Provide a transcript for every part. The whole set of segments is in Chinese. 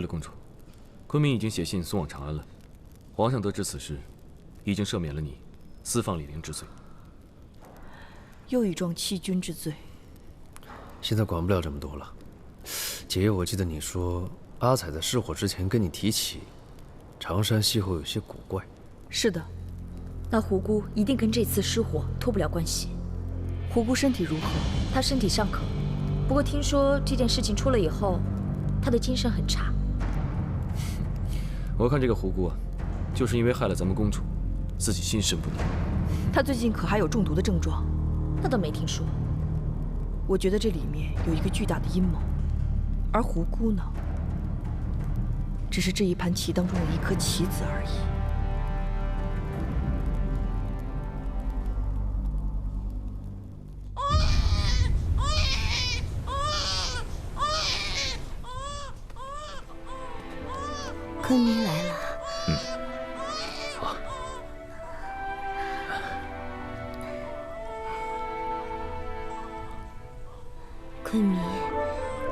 了公主，昆明已经写信送往长安了。皇上得知此事，已经赦免了你私放李陵之罪。又一桩欺君之罪。现在管不了这么多了。姐姐，我记得你说阿彩在失火之前跟你提起，常山气候有些古怪。是的，那胡姑一定跟这次失火脱不了关系。胡姑身体如何？她身体尚可，不过听说这件事情出了以后，她的精神很差。我看这个胡姑啊，就是因为害了咱们公主，自己心神不宁。她最近可还有中毒的症状？那倒没听说。我觉得这里面有一个巨大的阴谋，而胡姑呢，只是这一盘棋当中的一颗棋子而已。昆明来了。好。昆明，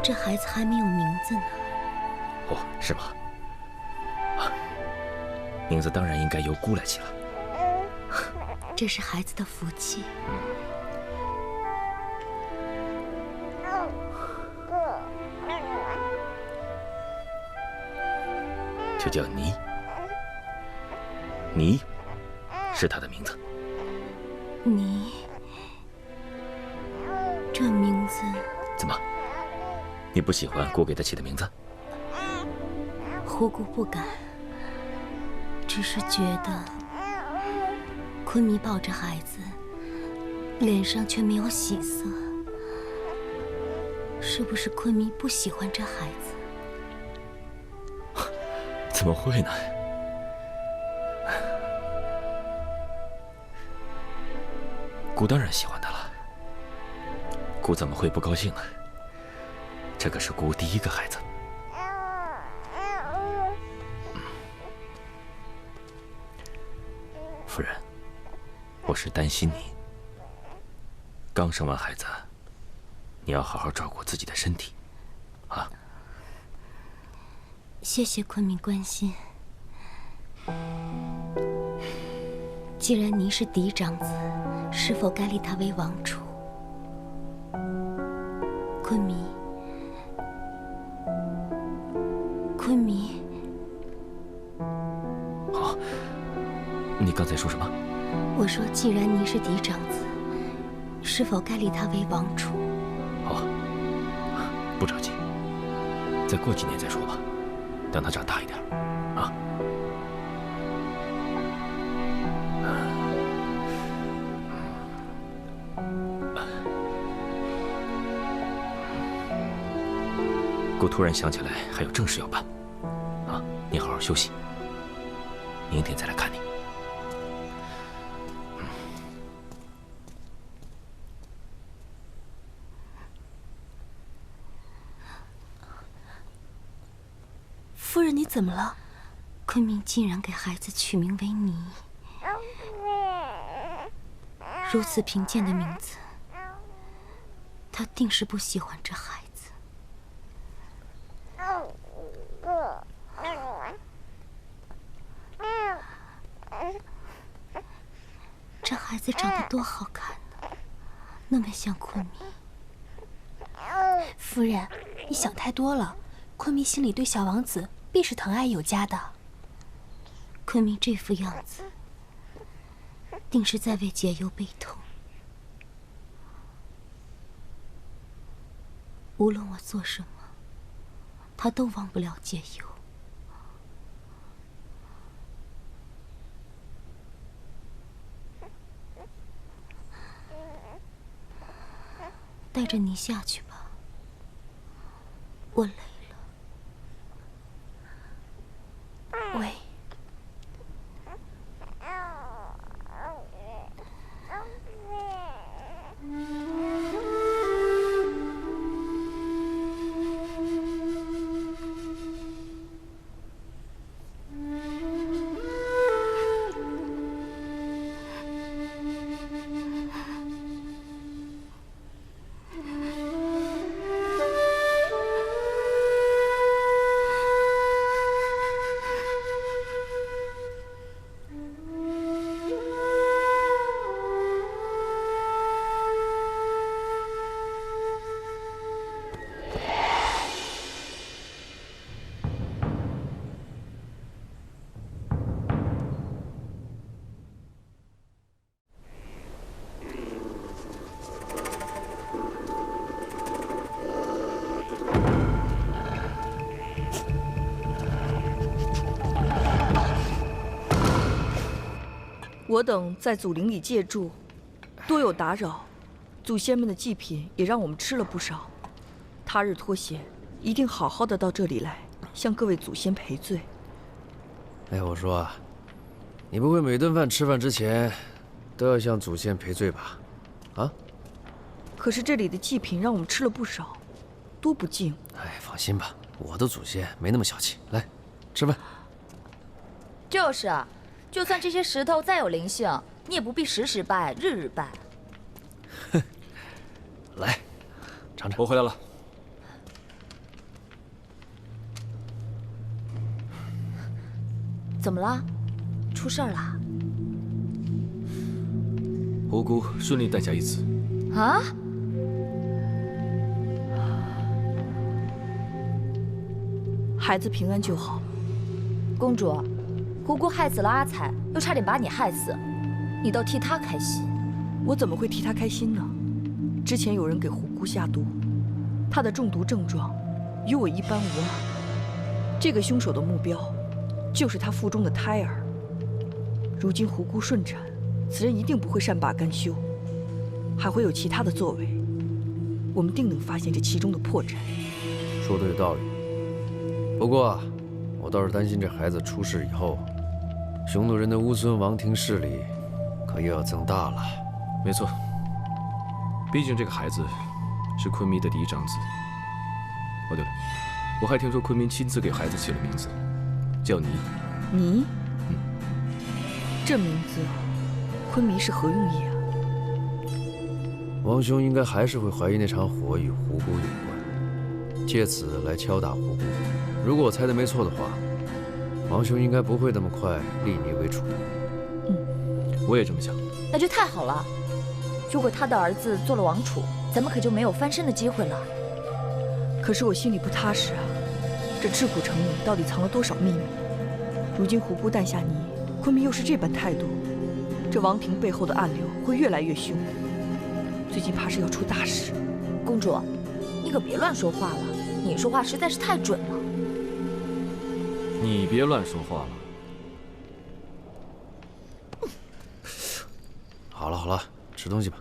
这孩子还没有名字呢。哦，是吗？啊，名字当然应该由姑来起了。这是孩子的福气。就叫倪，倪是他的名字。你这名字怎么？你不喜欢姑给他起的名字？胡姑不敢，只是觉得昆明抱着孩子，脸上却没有喜色，是不是昆明不喜欢这孩子？怎么会呢？姑当然喜欢他了，姑怎么会不高兴呢？这可是姑第一个孩子。夫人，我是担心你。刚生完孩子，你要好好照顾自己的身体，啊。谢谢昆明关心。既然您是嫡长子，是否该立他为王储？昆明，昆明。啊，你刚才说什么？我说，既然您是嫡长子，是否该立他为王储？哦，不着急，再过几年再说吧。等他长大一点，啊！姑突然想起来还有正事要办，啊，你好好休息，明天再来看你。夫人，你怎么了？昆明竟然给孩子取名为倪，如此贫贱的名字，他定是不喜欢这孩子。这孩子长得多好看呢，那么像昆明。夫人，你想太多了。昆明心里对小王子必是疼爱有加的。昆明这副样子，定是在为解忧悲痛。无论我做什么，他都忘不了解忧。带着你下去吧，我累了。喂。我等在祖陵里借住，多有打扰，祖先们的祭品也让我们吃了不少。他日脱险，一定好好的到这里来，向各位祖先赔罪。哎，我说啊，你不会每顿饭吃饭之前都要向祖先赔罪吧？啊？可是这里的祭品让我们吃了不少，多不敬。哎，放心吧，我的祖先没那么小气。来，吃饭。就是啊，就算这些石头再有灵性，你也不必时时拜，日日拜。哼，来，尝尝。我回来了。怎么了？出事儿了？胡姑顺利诞下一子。啊？孩子平安就好。公主，胡姑害死了阿彩，又差点把你害死，你倒替她开心。我怎么会替她开心呢？之前有人给胡姑下毒，她的中毒症状与我一般无二。这个凶手的目标就是她腹中的胎儿。如今胡姑顺产，此人一定不会善罢甘休，还会有其他的作为。我们定能发现这其中的破绽。说的有道理。不过，我倒是担心这孩子出事以后，匈奴人的乌孙王庭势力可又要增大了。没错，毕竟这个孩子是昆明的嫡长子。哦，对了，我还听说昆明亲自给孩子起了名字，叫倪。倪？这名字，昆明是何用意啊？王兄应该还是会怀疑那场火与胡姑有关，借此来敲打胡姑。如果我猜的没错的话，王兄应该不会那么快立倪为主。我也这么想。那就太好了。如果他的儿子做了王储，咱们可就没有翻身的机会了。可是我心里不踏实啊，这赤谷城里到底藏了多少秘密？如今胡姑诞下倪，昆明又是这般态度，这王庭背后的暗流会越来越凶。最近怕是要出大事。公主，你可别乱说话了，你说话实在是太准了。你别乱说话了。好了好了，吃东西吧。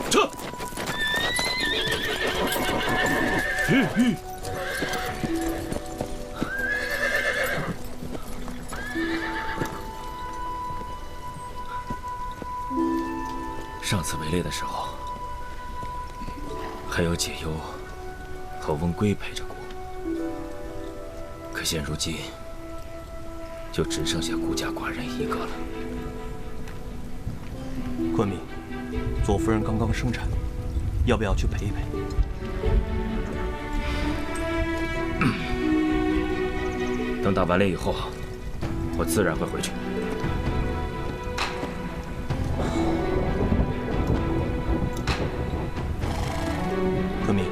撤！上次围猎的时候，还有解忧和温归陪着过，可现如今就只剩下孤家寡人一个了。昆明，左夫人刚刚生产，要不要去陪一陪？等打完猎以后，我自然会回去。昆明，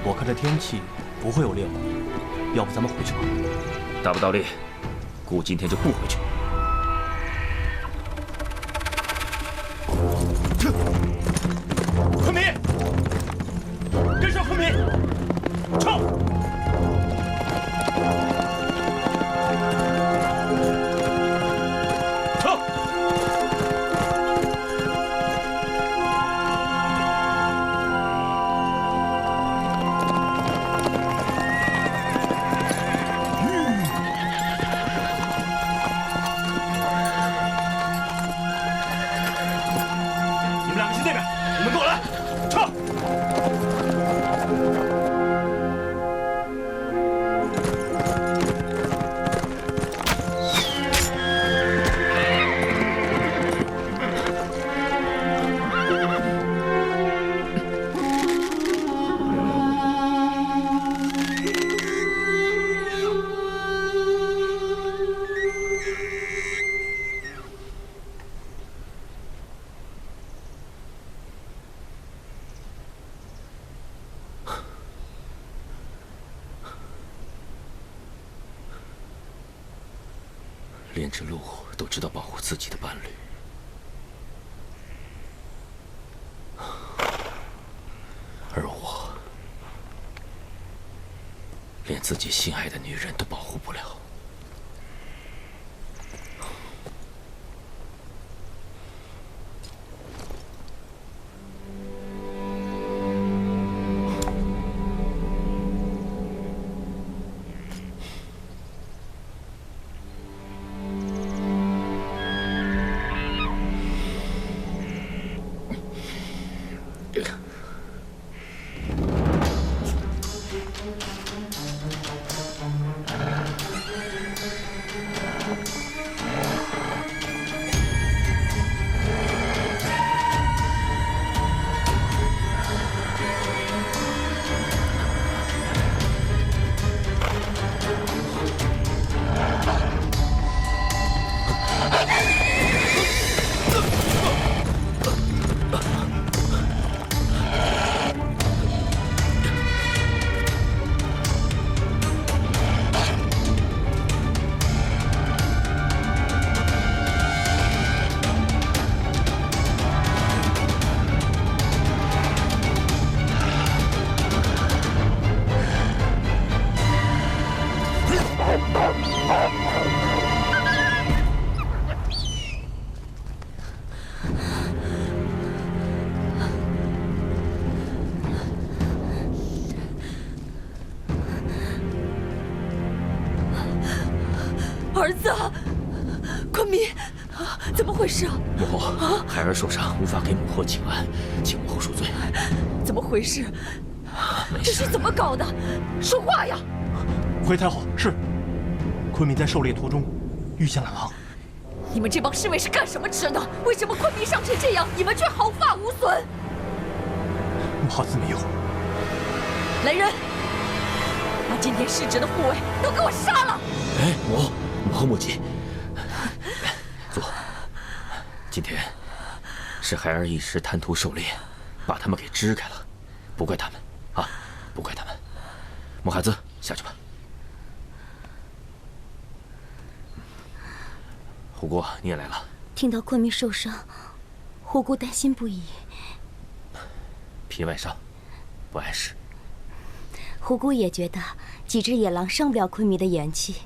我看这天气不会有猎物，要不咱们回去吧？打不到猎，姑今天就不回去。昆明，跟上昆明，撤！连之路都知道保护自己的伴侣，而我自己心爱的女人都保护不了。儿子，昆明，怎么回事啊？母后，孩儿受伤，无法给母后请安，请母后恕罪。怎么回事？没事。这是怎么搞的？说话呀！回太后，是昆明在狩猎途中遇险了狼。你们这帮侍卫是干什么吃的？为什么昆明伤成这样，你们却毫发无损？母哈子没有。来人，把今天逝者的护卫都给我杀了！哎，母后莫急，坐。今天是孩儿一时贪图狩猎，把他们给支开了，不怪他们啊，不怪他们。母孩子，下去吧。虎姑，你也来了。听到昆明受伤，虎姑担心不已。皮外伤，不碍事。虎姑也觉得几只野狼伤不了昆明的元气。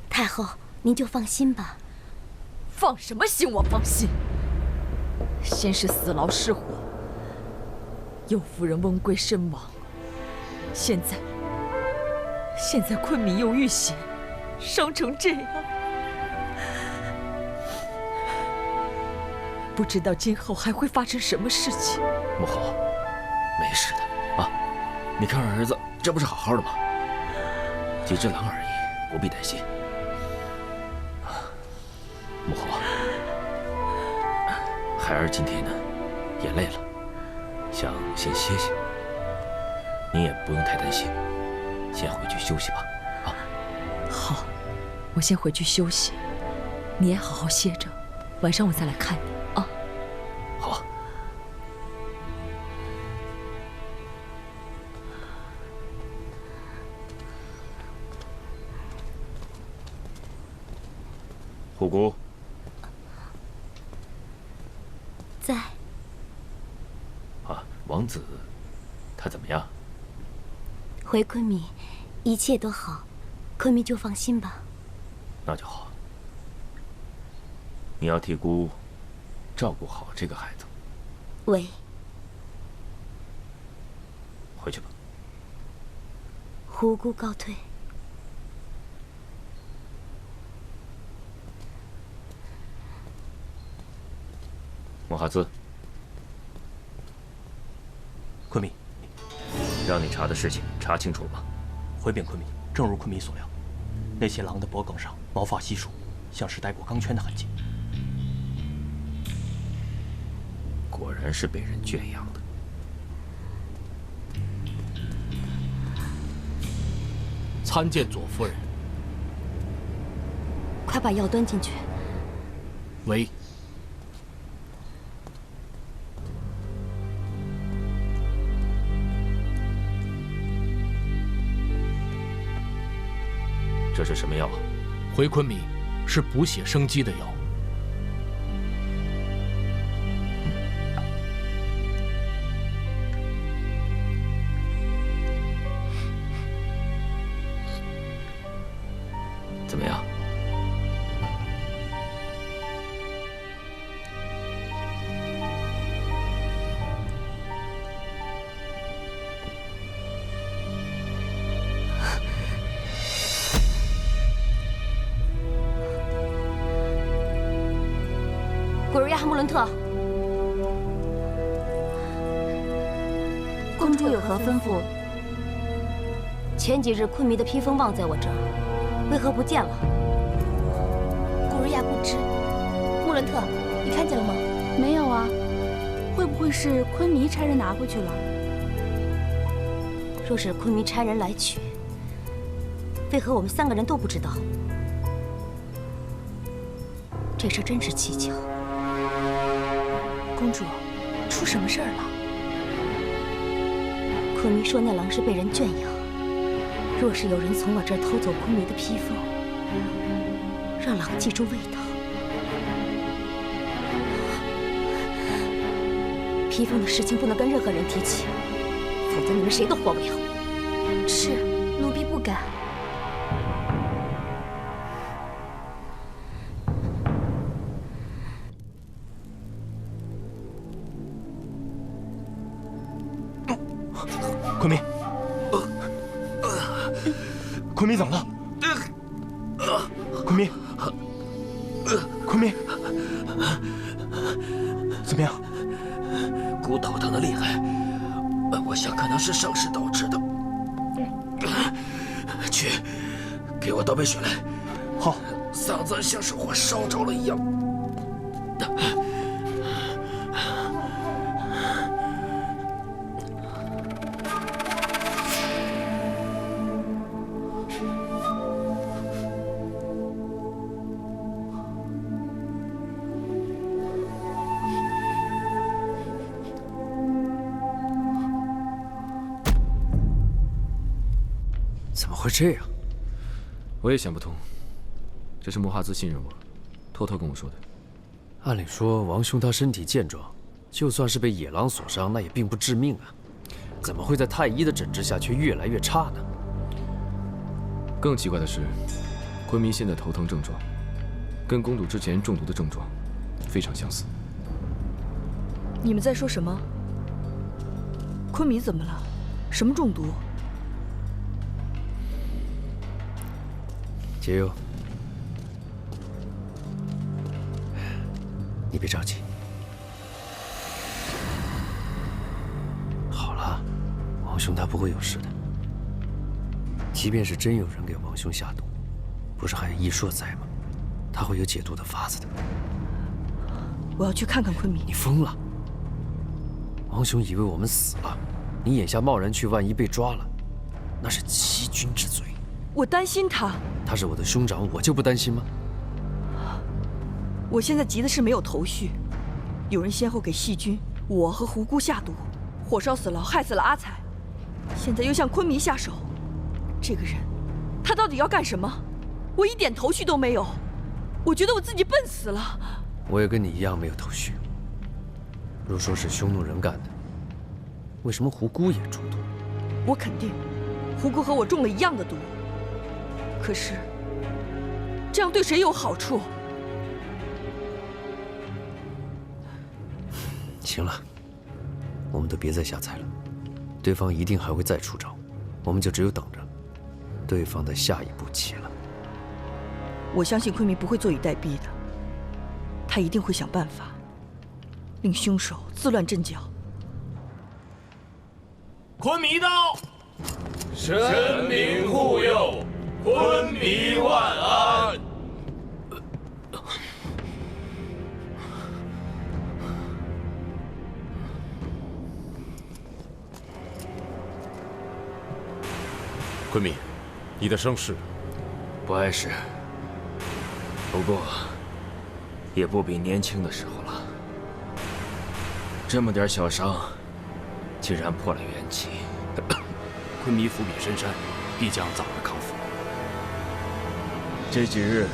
太后，您就放心吧。放什么心？我放心。先是死牢失火，又夫人翁贵身亡，现在昆明又遇险，伤成这样，不知道今后还会发生什么事情。母后，没事的啊，你看儿子这不是好好的吗？几只狼而已，不必担心。母后，孩儿今天呢也累了，想先歇歇。你也不用太担心，先回去休息吧。啊，好，我先回去休息，你也好好歇着，晚上我再来看你啊。好。虎姑。在。啊，王子，他怎么样？回昆明，一切都好，昆明就放心吧。那就好。你要替姑照顾好这个孩子。喂。回去吧。虎姑告退。莫哈兹，昆明，让你查的事情查清楚了吗？回禀昆明，正如昆明所料，那些狼的脖颈上毛发稀疏，像是戴过钢圈的痕迹。果然是被人圈养的。参见左夫人。快把药端进去。喂。这是什么药啊？回昆明是补血生机的药。伦特，公主有何吩咐？前几日昆弥的披风忘在我这儿，为何不见了？古瑞亚不知。穆伦特，你看见了吗？没有啊，会不会是昆弥差人拿回去了？若是昆弥差人来取，为何我们3个人都不知道？这事真是蹊跷。公主，出什么事儿了？昆弥说那狼是被人圈养，若是有人从我这儿偷走昆弥的披风，让狼记住味道，披风的事情不能跟任何人提起，否则你们谁都活不了。是，奴婢不敢。昆明，昆明怎么了？昆明，昆明，怎么样？骨头疼得厉害，我想可能是伤势导致的。去，给我倒杯水来。好。嗓子像是火烧着了一样。怎么会这样？我也想不通。这是莫哈兹信任我，偷偷跟我说的。按理说，王兄他身体健壮，就算是被野狼所伤，那也并不致命啊。怎么会在太医的诊治下却越来越差呢？更奇怪的是，昆弥现在头疼症状，跟公主之前中毒的症状非常相似。你们在说什么？昆弥怎么了？什么中毒？解忧，你别着急。好了，王兄他不会有事的。即便是真有人给王兄下毒，不是还有医硕在吗？他会有解毒的法子的。我要去看看昆弥。你疯了！王兄以为我们死了，你眼下贸然去，万一被抓了，那是欺君之罪。我担心他。他是我的兄长，我就不担心吗？我现在急的是没有头绪。有人先后给细菌、我和胡姑下毒，火烧死了，害死了阿彩，现在又向昆弥下手。这个人，他到底要干什么？我一点头绪都没有。我觉得我自己笨死了。我也跟你一样没有头绪。若说是匈奴人干的，为什么胡姑也中毒？我肯定，胡姑和我中了一样的毒。可是，这样对谁有好处？行了，我们都别再瞎猜了。对方一定还会再出招，我们就只有等着对方的下一步棋了。我相信昆弥不会坐以待毙的，他一定会想办法，令凶手自乱阵脚。昆弥到，神明护佑，昆弥万安。昆弥，你的伤势不碍事，不过也不比年轻的时候了。这么点小伤，竟然破了元气。昆弥伏笔深山，必将早日康复。这几日，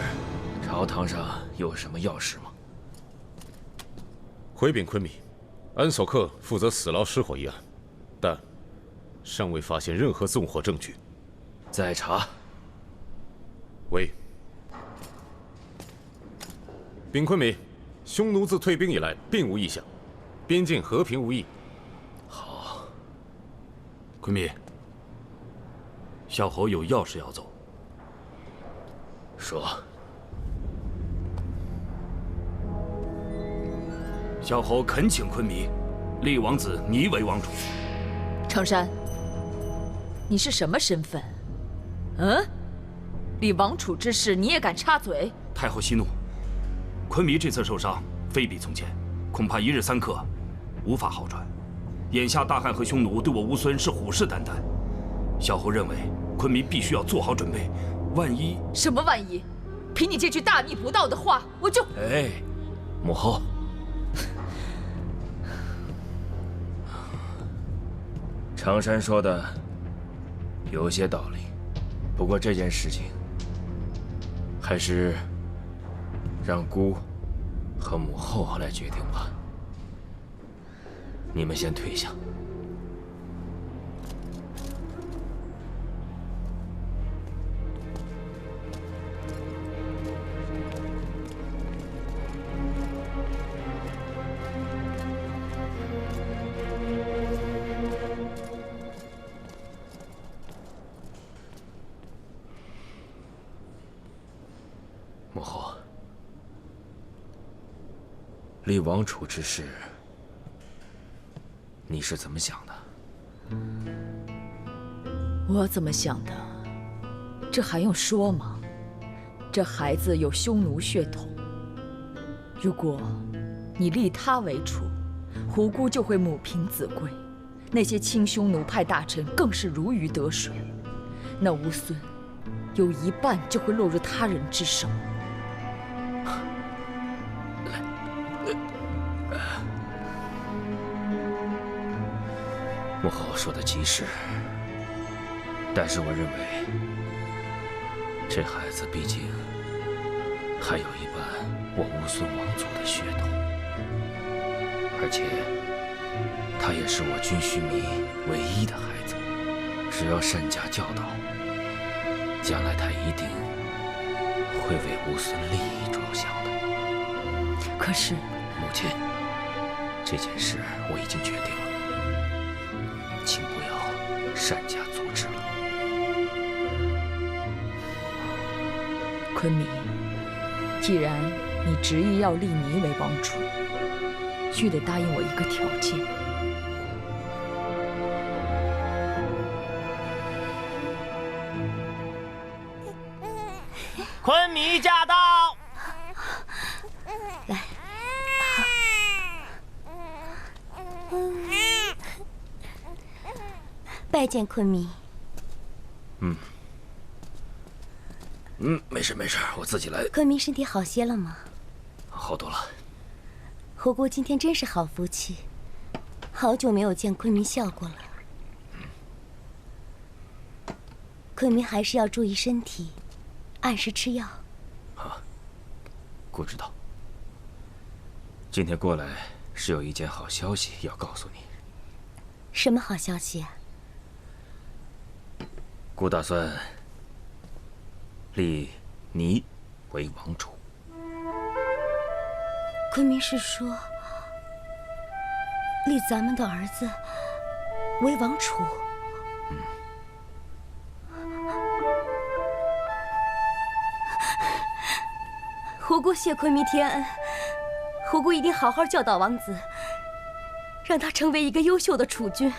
朝堂上有什么要事吗？回禀昆弥，安索克负责死牢失火一案，但尚未发现任何纵火证据。再查。喂，禀昆弥，匈奴自退兵以来并无异象，边境和平无异。好。昆弥，小侯有要事要走。说。小侯恳请昆弥立王子倪为王主。程山，你是什么身份？立王储之事你也敢插嘴？太后息怒，昆弥这次受伤非比从前，恐怕1日3刻无法好转。眼下大汉和匈奴对我乌孙是虎视眈眈，小侯认为昆弥必须要做好准备，万一……什么万一？凭你这句大逆不道的话，我就……哎，母后，常山说的有些道理，不过这件事情还是让姑和母后来决定吧。你们先退下。母后，立王储之事，你是怎么想的？我怎么想的？这还用说吗？这孩子有匈奴血统，如果你立他为储，胡姑就会母凭子贵，那些亲匈奴派大臣更是如鱼得水，那乌孙有一半就会落入他人之手。母后说的极是，但是我认为，这孩子毕竟还有一半我乌孙王族的血统，而且他也是我军须弥唯一的孩子，只要善加教导，将来他一定会为乌孙利益着想的。可是，母亲，这件事我已经决定了。请不要善加阻止了。昆弥，既然你执意要立你为王储，须得答应我一个条件。昆弥驾到！来。拜见昆弥。没事没事，我自己来。昆弥身体好些了吗？好多了。胡姑今天真是好福气，好久没有见昆弥笑过了。昆弥还是要注意身体，按时吃药。好，姑知道。今天过来是有一件好消息要告诉你。什么好消息啊？姑打算立你为王储。昆弥是说立咱们的儿子为王储？胡姑谢昆弥天恩，胡姑一定好好教导王子，让他成为一个优秀的储君。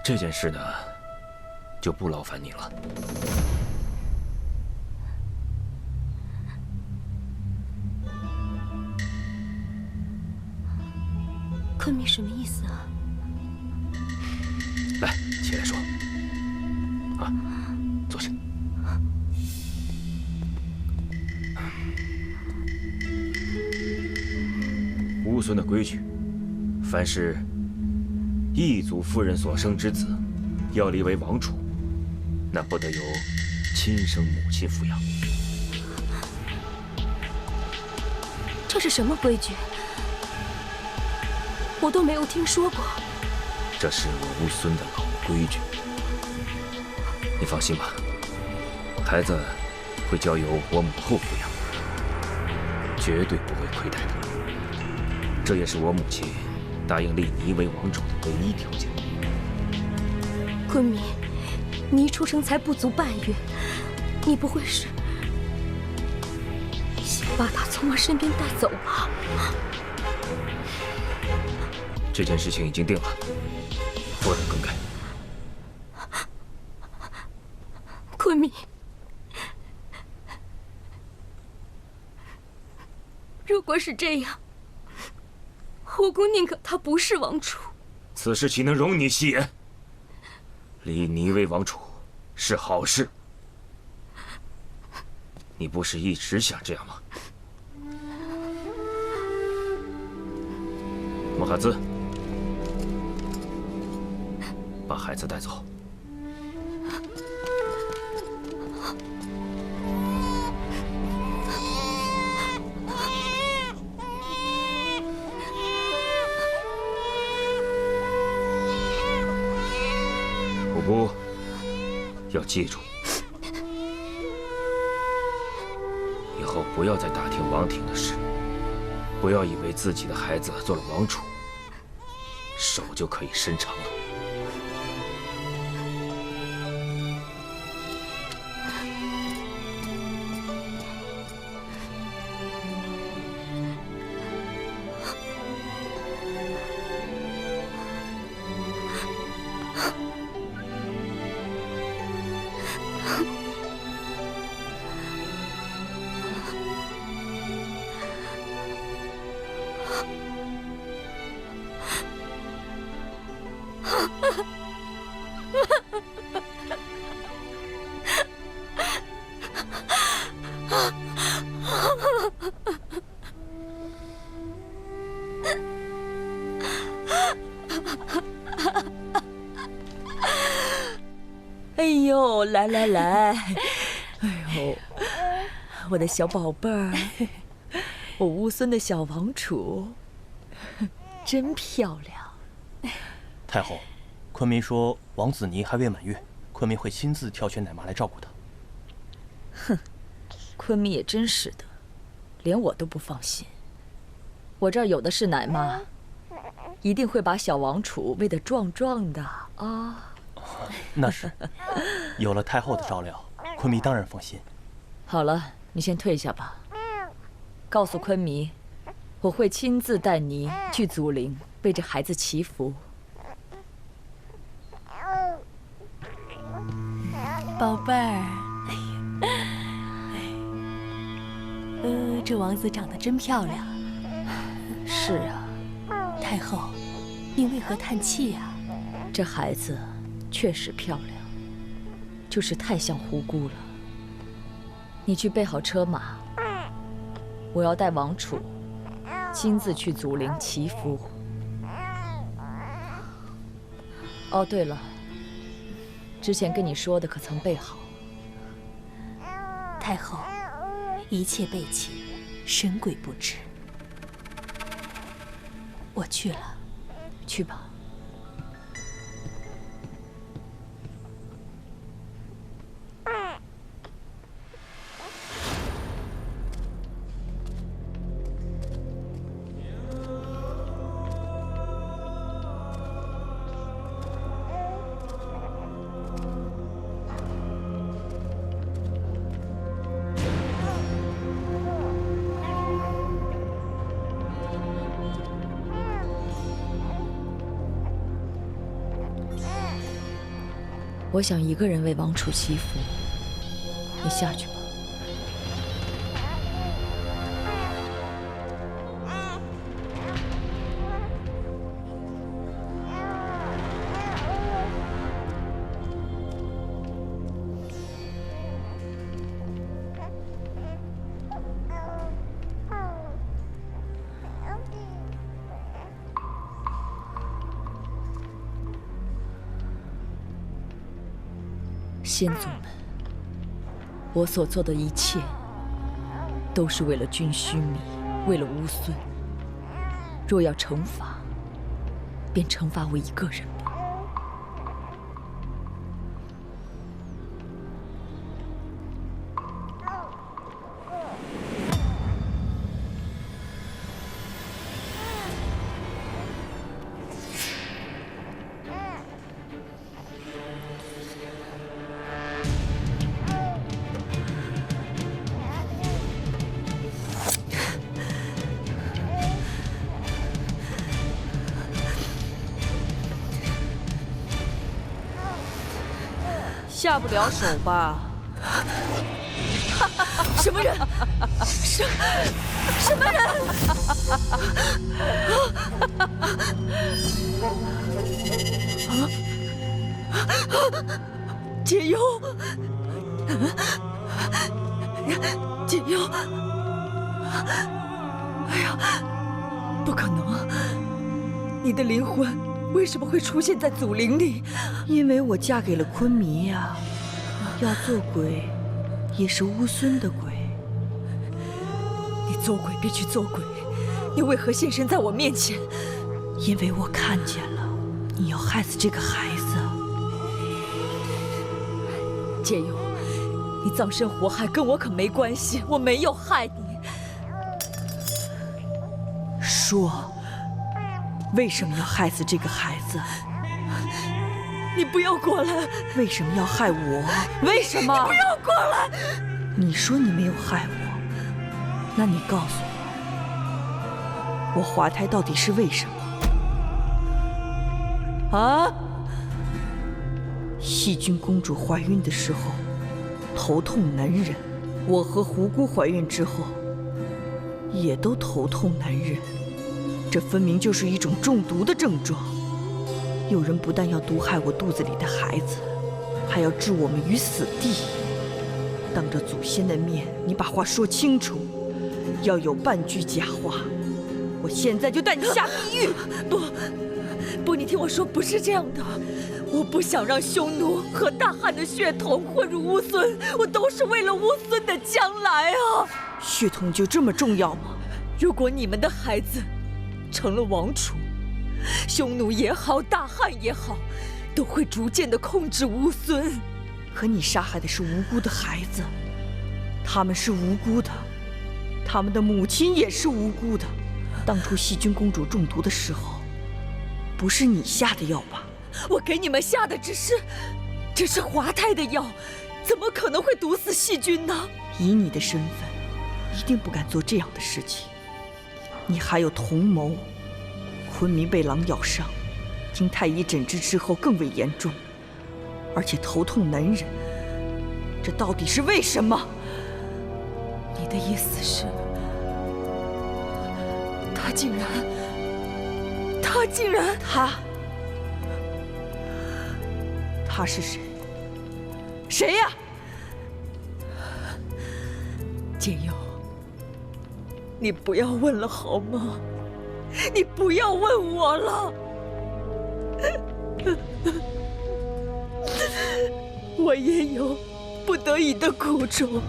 这件事呢，就不劳烦你了。昆弥什么意思啊？来，起来说。啊，坐下。乌孙的规矩，凡是异族夫人所生之子，要立为王储，那不得由亲生母亲抚养。这是什么规矩？我都没有听说过。这是我乌孙的老规矩。你放心吧，孩子会交由我母后抚养，绝对不会亏待他。这也是我母亲答应立你为王储的唯一条件。昆弥，你一出生才不足半月，你不会是……把他从我身边带走了。这件事情已经定了，夫人更改。昆明，如果是这样，虎姑宁可他不是王储。此事岂能容你戏言？立你为王储是好事，你不是一直想这样吗？穆罕兹，把孩子带走。虎姑，要记住，以后不要再打听王庭的事，不要以为自己的孩子做了王储，手就可以伸长了。哎呦，来来来，哎呦，我的小宝贝儿，我乌孙的小王储，真漂亮。太后，昆明说王子尼还未满月，昆明会亲自挑选奶妈来照顾他。哼，昆明也真是的，连我都不放心。我这儿有的是奶妈，一定会把小王储喂得壮壮的啊。那是，有了太后的照料，昆明当然放心。好了，你先退下吧。告诉昆明，我会亲自带你去祖陵为这孩子祈福。宝贝儿，这王子长得真漂亮。是啊，太后，您为何叹气呀？这孩子确实漂亮，就是太像胡姑了。你去备好车马，我要带王储亲自去祖陵祈福。哦，对了，之前跟你说的可曾备好？太后，一切备齐，神鬼不知。我去了，去吧。我想一个人为王储祈福，你下去吧。先祖们，我所做的一切，都是为了君须弥，为了乌孙。若要惩罚，便惩罚我一个人吧。下不了手吧？什么人？什么人？解忧，解忧！哎呀，不可能！你的灵魂为什么会出现在祖陵里？因为我嫁给了昆弥呀，要做鬼，也是乌孙的鬼。你做鬼便去做鬼，你为何现身在我面前？因为我看见了，你要害死这个孩子。解忧，你葬身火海跟我可没关系，我没有害你。说，为什么要害死这个孩子？你不要过来！为什么要害我？为什么？你不要过来！你说你没有害我，那你告诉我，我滑胎到底是为什么？啊？细菌公主怀孕的时候头痛难忍，我和胡姑怀孕之后也都头痛难忍，这分明就是一种中毒的症状。有人不但要毒害我肚子里的孩子，还要置我们于死地。当着祖先的面，你把话说清楚，要有半句假话，我现在就带你下地狱！不，你听我说，不是这样的。我不想让匈奴和大汉的血统混入乌孙，我都是为了乌孙的将来啊！血统就这么重要吗？如果你们的孩子成了王储，匈奴也好，大汉也好，都会逐渐地控制乌孙。可你杀害的是无辜的孩子，他们是无辜的，他们的母亲也是无辜的。当初细菌公主中毒的时候，不是你下的药吧？我给你们下的只是滑胎的药，怎么可能会毒死细菌呢？以你的身份，一定不敢做这样的事情。你还有同谋，昆明被狼咬伤，经太医诊治之后更为严重，而且头痛难忍，这到底是为什么？你的意思是，他竟然，他是谁？谁呀？解忧，你不要问了好吗？你不要问我了。我也有不得已的苦衷，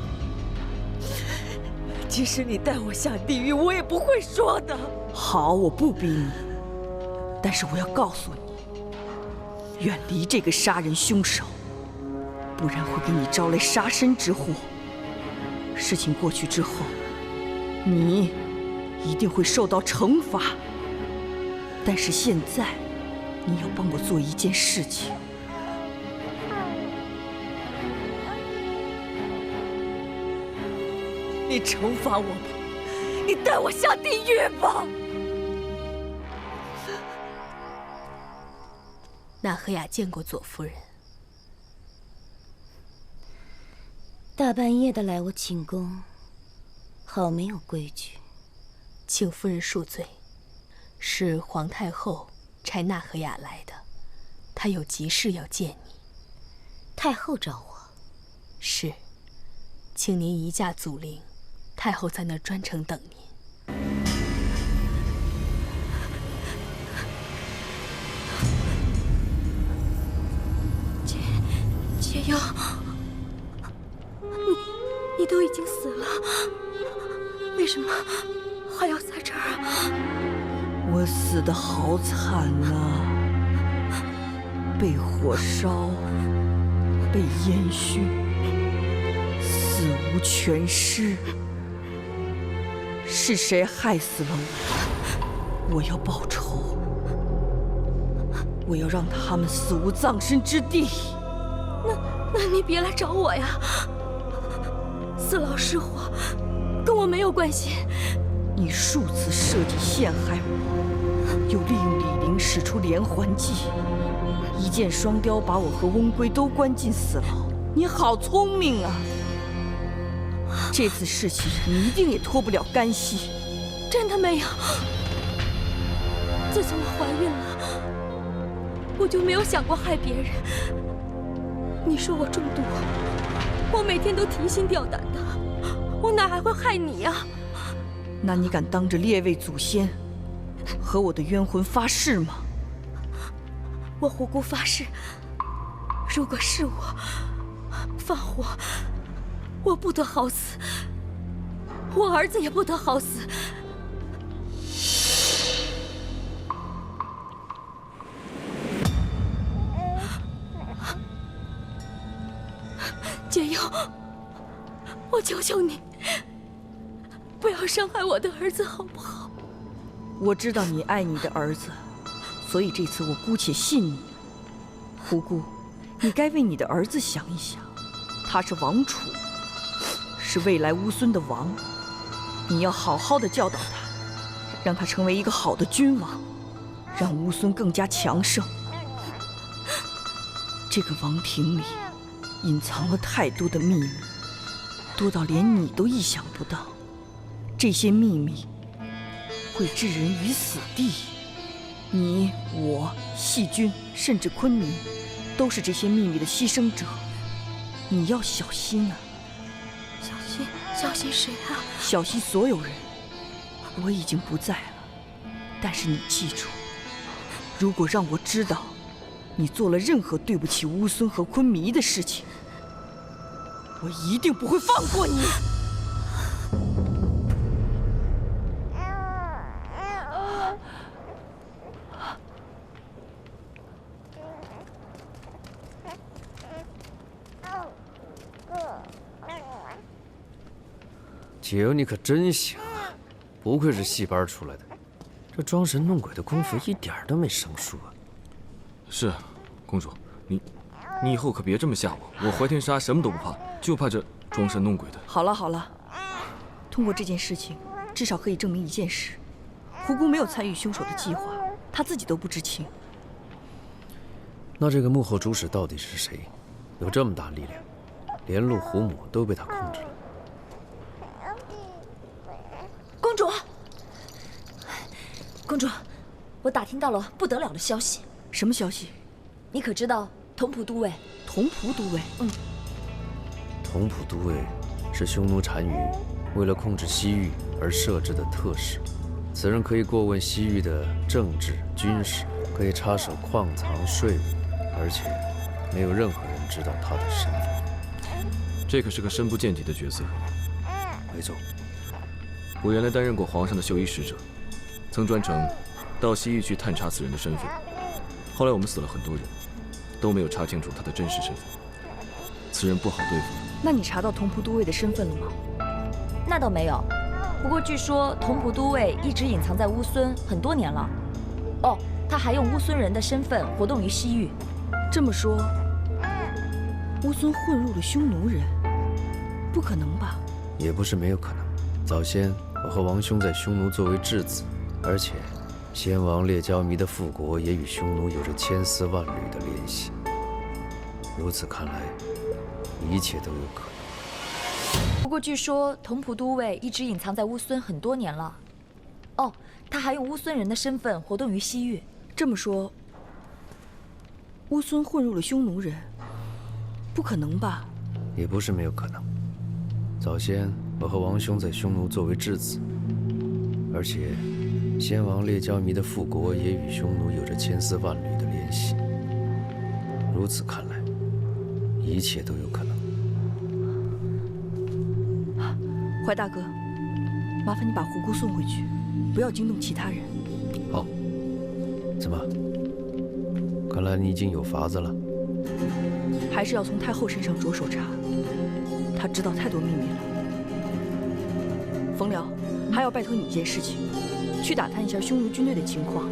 即使你带我下地狱，我也不会说的。好，我不逼你，但是我要告诉你，远离这个杀人凶手，不然会给你招来杀身之祸。事情过去之后，你一定会受到惩罚。但是现在，你要帮我做一件事情。你惩罚我吧，你带我下地狱吧。纳赫雅见过左夫人。大半夜的来我寝宫，好没有规矩。请夫人恕罪，是皇太后差纳赫雅来的，她有急事要见你。太后找我？是，请您移驾祖陵，太后在那儿专程等您。解忧，你都已经死了，为什么还要在这儿啊？我死得好惨啊！被火烧，被烟熏，死无全尸。是谁害死了我？我要报仇！我要让他们死无葬身之地。那你别来找我呀！死老失火，跟我没有关系。你数次设计陷害我，又利用李陵使出连环计，一箭双雕，把我和翁归都关进死牢。你好聪明啊！这次事情你一定也脱不了干系。真的没有。自从我怀孕了，我就没有想过害别人。你说我中毒，我每天都提心吊胆的，我哪还会害你呀？那你敢当着列位祖先和我的冤魂发誓吗？我虎姑发誓，如果是我放火，我不得好死，我儿子也不得好死。解忧，我求求你，不要伤害我的儿子，好不好？我知道你爱你的儿子，所以这次我姑且信你。虎姑，你该为你的儿子想一想，他是王储，是未来乌孙的王，你要好好的教导他，让他成为一个好的君王，让乌孙更加强盛。这个王庭里隐藏了太多的秘密，多到连你都意想不到。这些秘密会置人于死地。你、我、细菌，甚至昆明，都是这些秘密的牺牲者。你要小心啊！小心谁啊？小心所有人。我已经不在了，但是你记住，如果让我知道你做了任何对不起乌孙和昆迷的事情，我一定不会放过你。解忧，你可真行啊！不愧是戏班出来的，这装神弄鬼的功夫一点都没生疏啊。是，公主，你以后可别这么吓我。我怀天杀什么都不怕，就怕这装神弄鬼的。好了好了，通过这件事情，至少可以证明一件事：胡姑没有参与凶手的计划，她自己都不知情。那这个幕后主使到底是谁？有这么大力量，连路胡母都被他控制了。公主，我打听到了不得了的消息。什么消息？你可知道同蒲都尉？同蒲都尉？同蒲都尉是匈奴单于为了控制西域而设置的特使，此人可以过问西域的政治、军事，可以插手矿藏、税务，而且没有任何人知道他的身份。这可是个深不见底的角色。没错，我原来担任过皇上的袖衣使者，曾专程到西域去探查此人的身份。后来我们死了很多人，都没有查清楚他的真实身份。此人不好对付。那你查到同蒲都尉的身份了吗？那倒没有，不过据说同蒲都尉一直隐藏在乌孙很多年了。哦，他还用乌孙人的身份活动于西域。这么说，乌孙混入了匈奴人？不可能吧？也不是没有可能。早先我和王兄在匈奴作为质子，而且先王列焦弥的复国也与匈奴有着千丝万缕的联系。如此看来，一切都有可能。不过据说同蒲都尉一直隐藏在乌孙很多年了。哦，他还用乌孙人的身份活动于西域。这么说，乌孙混入了匈奴人？不可能吧？也不是没有可能。早先我和王兄在匈奴作为质子，而且先王列焦弥的复国也与匈奴有着千丝万缕的联系。如此看来，一切都有可能。怀大哥，麻烦你把胡姑送回去，不要惊动其他人。好。怎么？看来你已经有法子了。还是要从太后身上着手查，她知道太多秘密了。冯辽，还要拜托你一件事情，去打探一下匈奴军队的情况。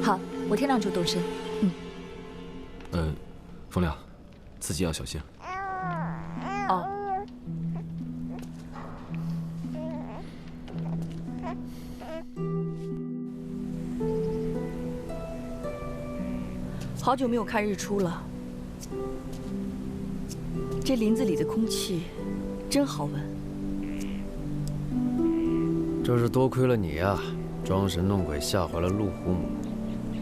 好，我天亮就动身。冯辽，自己要小心。哦。好久没有看日出了。这林子里的空气真好闻。这是多亏了你呀，装神弄鬼吓坏了陆虎母，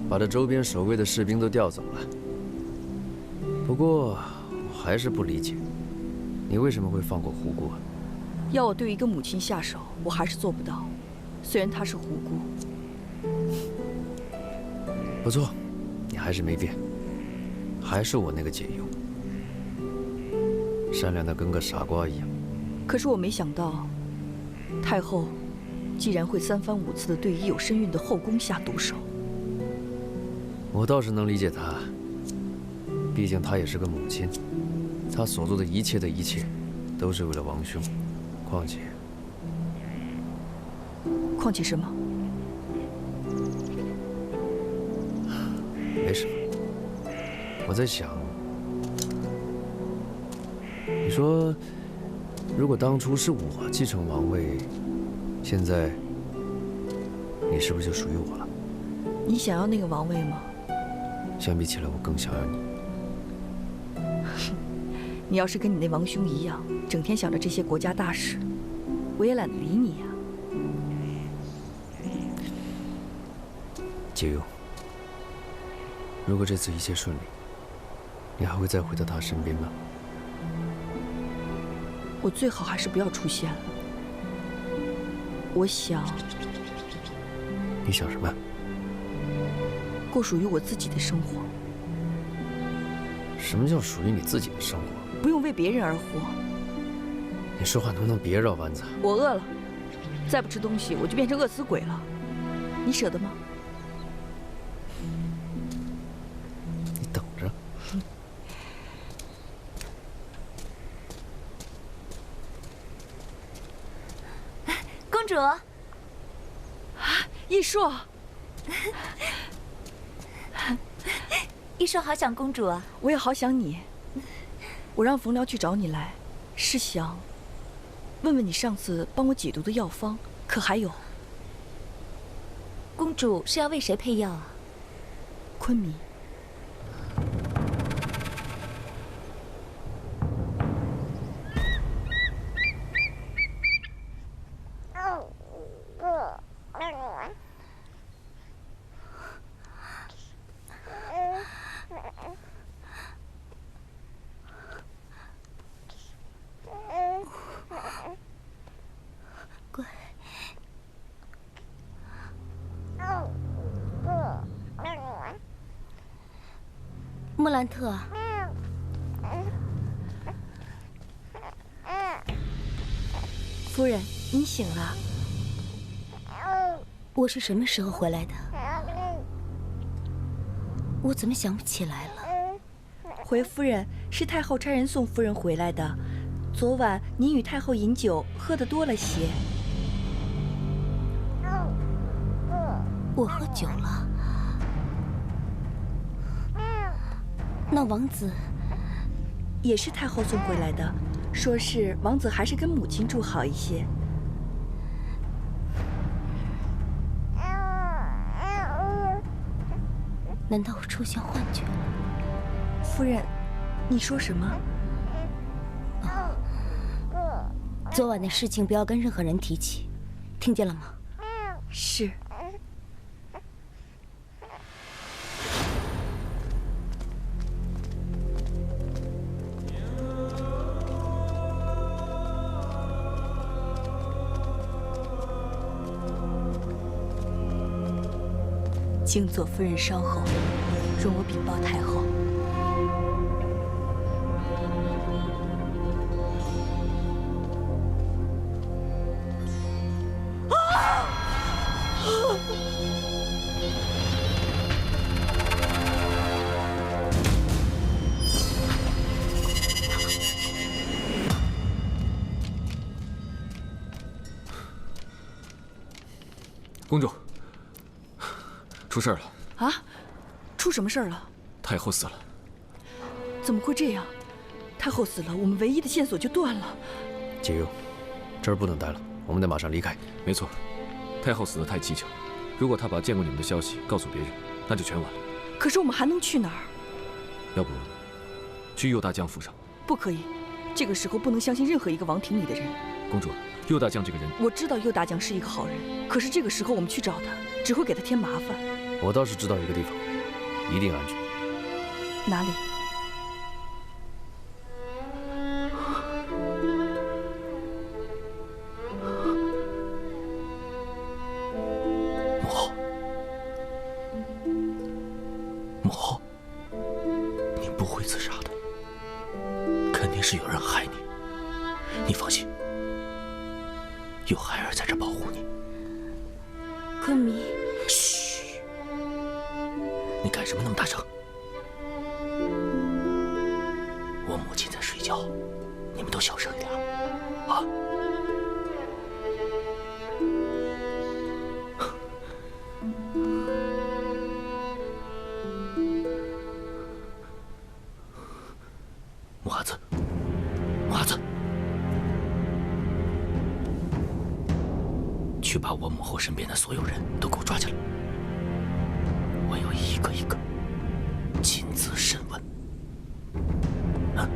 把这周边守卫的士兵都调走了。不过我还是不理解，你为什么会放过胡姑啊？要我对一个母亲下手，我还是做不到。虽然她是胡姑。不错，你还是没变，还是我那个解忧，善良的跟个傻瓜一样。可是我没想到，太后既然会3番5次的对已有身孕的后宫下毒手。我倒是能理解她，毕竟她也是个母亲，她所做的一切的一切，都是为了王兄。况且什么？没什么。我在想，你说，如果当初是我继承王位，现在你是不是就属于我了？你想要那个王位吗？相比起来，我更想要你。你要是跟你那王兄一样，整天想着这些国家大事，我也懒得理你呀。解忧，如果这次一切顺利，你还会再回到他身边吗？我最好还是不要出现了。我想，你想什么？过属于我自己的生活。什么叫属于你自己的生活？不用为别人而活。你说话能不能别绕弯子？我饿了，再不吃东西我就变成饿死鬼了。你舍得吗？你等着。公主。易硕。易硕好想公主啊！我也好想你。我让冯辽去找你来，是想问问你上次帮我解毒的药方，可还有？公主是要为谁配药啊？昆明。乖。莫兰特。夫人，你醒了。我是什么时候回来的？我怎么想不起来了？回夫人，是太后差人送夫人回来的。昨晚你与太后饮酒，喝得多了些。我喝酒了。那王子也是太后送回来的，说是王子还是跟母亲住好一些。难道我出现幻觉了？夫人，你说什么？昨晚的事情不要跟任何人提起，听见了吗？是。敬左夫人稍后，容我禀报太后。公主，出事了！啊，出什么事儿了？太后死了！怎么会这样？太后死了，我们唯一的线索就断了。解忧，这儿不能待了，我们得马上离开。没错，太后死得太蹊跷，如果她把见过你们的消息告诉别人，那就全完了。可是我们还能去哪儿？要不去右大将府上？不可以，这个时候不能相信任何一个王庭里的人。公主，右大将这个人，我知道右大将是一个好人，可是这个时候我们去找他，只会给他添麻烦。我倒是知道一个地方，一定安全。哪里？母后，你不会自杀的，肯定是有人害你。你放心，有孩儿在这保护你。昆迷，嘘，你干什么那么大声？我母亲在睡觉，你们都小声点啊！娃子，娃子，去把我母后身边的所有人都给我抓起来，我要一个一个亲自审问。啊！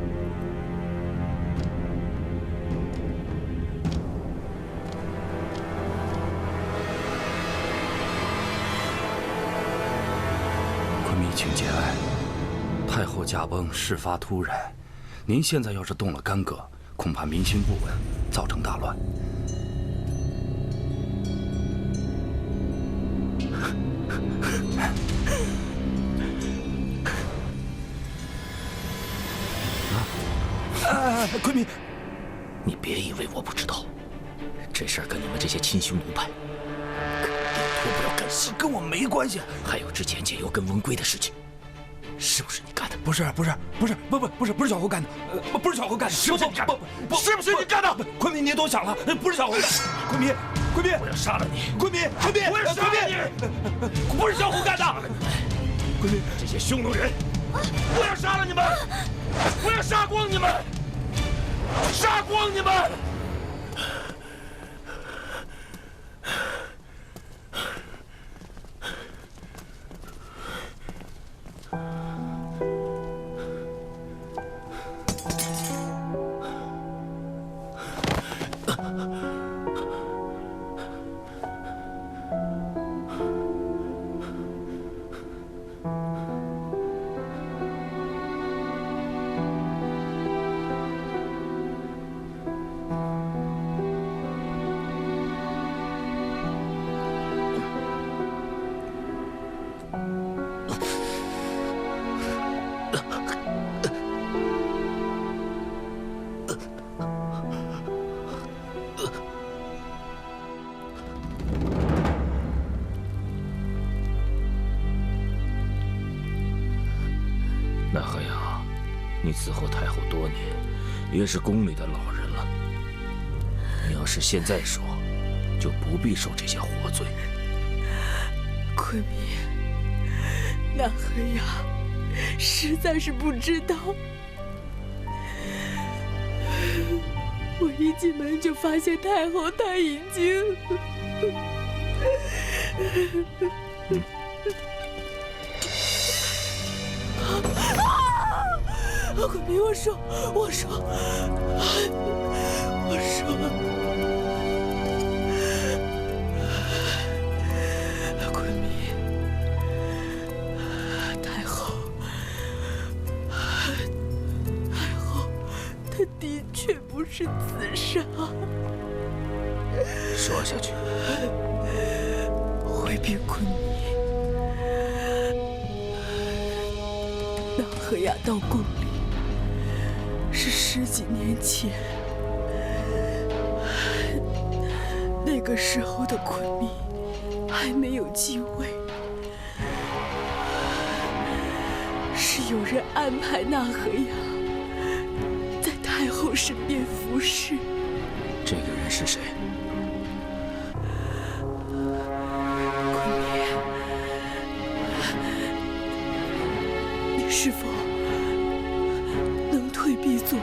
昆迷，请节哀。太后驾崩，事发突然。您现在要是动了干戈，恐怕民心不稳，造成大乱。昆明，你别以为我不知道，这事儿跟你们这些亲兄奴派肯定脱不了干系，跟我没关系。还有之前解忧跟文贵的事情，是不是你干的？不是小侯干的，不是小侯干的，是不是你干的？是不是你干的？昆明，您多想了，不是小侯干的。昆明，我要杀了你！昆明，我要杀了你！不是小侯干的。昆明，这些匈奴人，我要杀了你们！我要杀光你们！杀光你们！那何雅，你伺候太后多年，也是宫里的老人了。你要是现在说，就不必受这些活罪。昆明，那何雅实在是不知道，我一进门就发现太后她已经……昆明，我说，昆明，太后，她的确不是自杀。说下去。回禀昆明，那何雅到宫里是10几年前，那个时候的昆明还没有继位，是有人安排那何雅在太后身边服侍。这个人是谁？昆明，你是否能退避左右？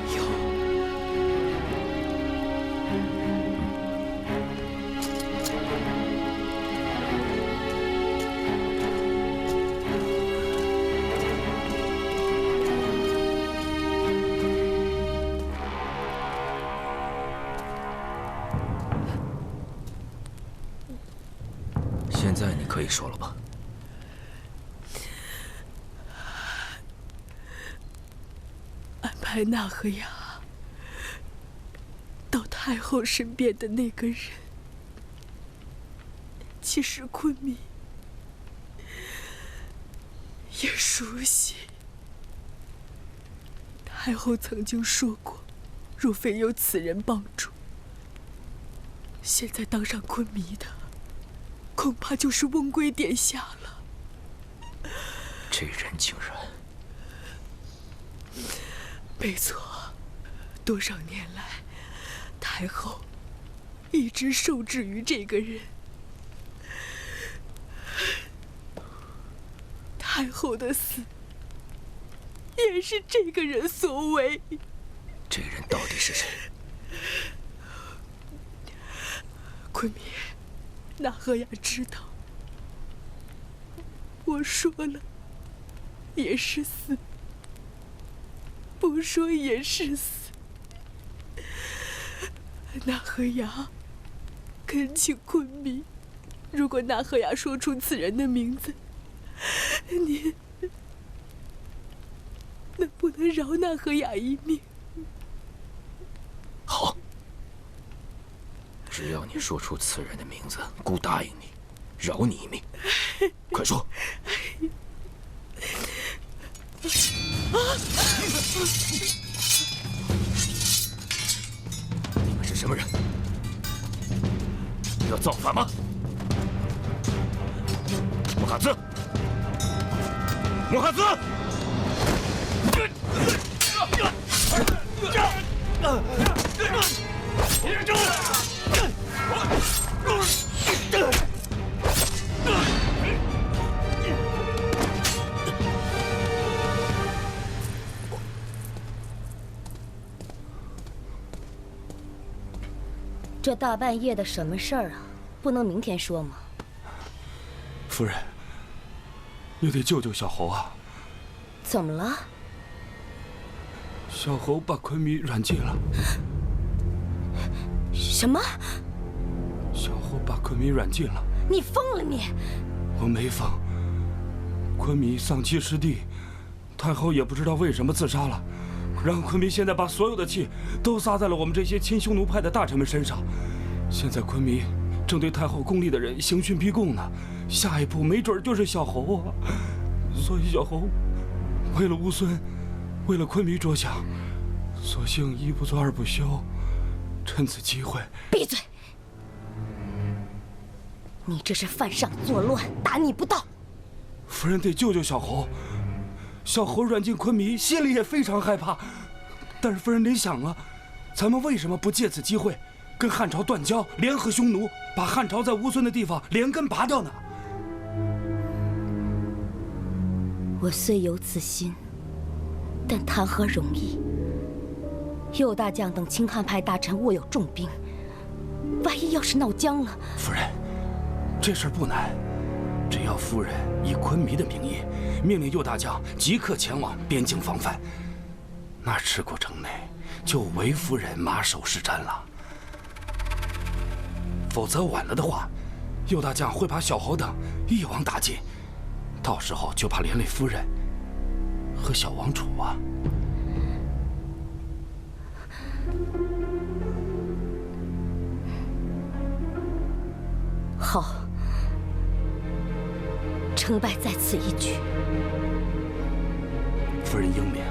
说了吧。安排纳和雅到太后身边的那个人，其实昆明也熟悉。太后曾经说过，若非有此人帮助，现在当上昆迷的，恐怕就是翁归殿下了。这人竟然……没错，多少年来，太后一直受制于这个人。太后的死，也是这个人所为。这人到底是谁？昆明，纳和雅知道。我说了，也是死；不说也是死。纳和雅恳请昆明，如果纳和雅说出此人的名字，您能不能饶纳和雅一命？好，只要你说出此人的名字，姑答应你，饶你一命。快说！你们是什么人？要造反吗？穆哈兹！穆哈兹！这大半夜的什么事儿啊？不能明天说吗？夫人，你得救救小侯啊！怎么了？小侯把昆迷软禁了。什么？小侯把昆迷软禁了？你疯了你！我没疯。昆迷丧妻失弟，太后也不知道为什么自杀了，然后昆迷现在把所有的气都撒在了我们这些亲匈奴派的大臣们身上。现在昆迷正对太后宫里的人刑讯逼供呢，下一步没准就是小侯啊。所以小侯为了乌孙，为了昆迷着想，索性一不做二不休，趁此机会……闭嘴！你这是犯上作乱，大逆不道！夫人得救救小侯。小侯软禁昆迷，心里也非常害怕。但是夫人得想啊，咱们为什么不借此机会跟汉朝断交，联合匈奴，把汉朝在乌孙的地方连根拔掉呢？我虽有此心，但谈何容易？右大将等亲汉派大臣握有重兵，万一要是闹僵了……夫人，这事儿不难，只要夫人以昆迷的名义命令右大将即刻前往边境防范，那赤谷城内就唯夫人马首是瞻了。否则晚了的话，右大将会把小侯等一网打尽，到时候就怕连累夫人和小王储啊。好，成败在此一举。夫人英明。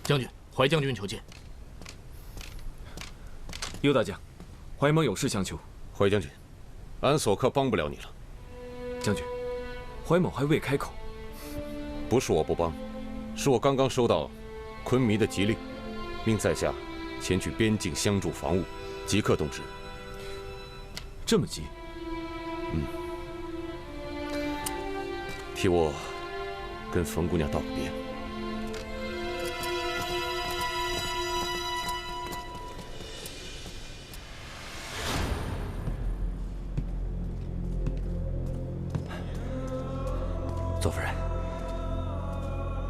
将军，怀将军求见。右大将，怀蒙有事相求。怀将军，安索克帮不了你了。将军，怀某还未开口。不是我不帮，是我刚刚收到昆迷的急令，命在下前去边境相助防务，即刻动职。这么急？替我跟冯姑娘道个别。左夫人，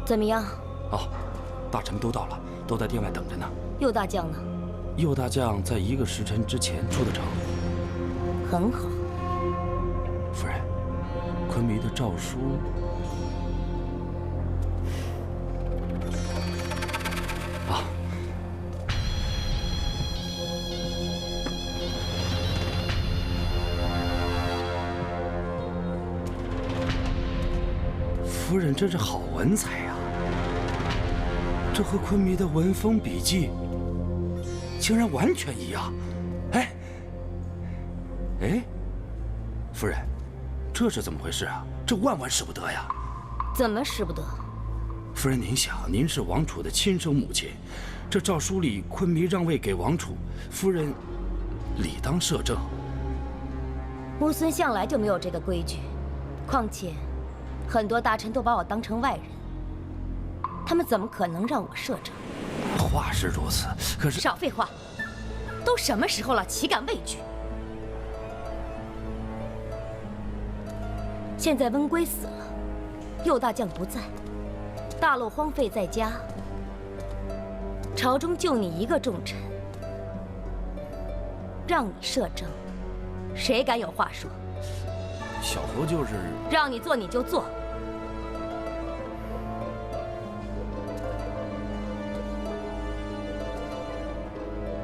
怎么样？哦，大臣们都到了，都在殿外等着呢。右大将呢？右大将在1个时辰之前出的城。很好。夫人，昆弥的诏书。啊。夫人真是好文采呀！这和昆弥的文风笔记竟然完全一样。哎，夫人，这是怎么回事啊？这万万使不得呀！怎么使不得？夫人，您想，您是王储的亲生母亲，这诏书里昆弥让位给王储，夫人理当摄政。乌孙向来就没有这个规矩，况且很多大臣都把我当成外人，他们怎么可能让我摄政？话是如此，可是……少废话！都什么时候了，岂敢畏惧？现在温归死了，右大将不在，大陆荒废在家，朝中就你一个重臣，让你摄政，谁敢有话说？小侯就是让你做你就做。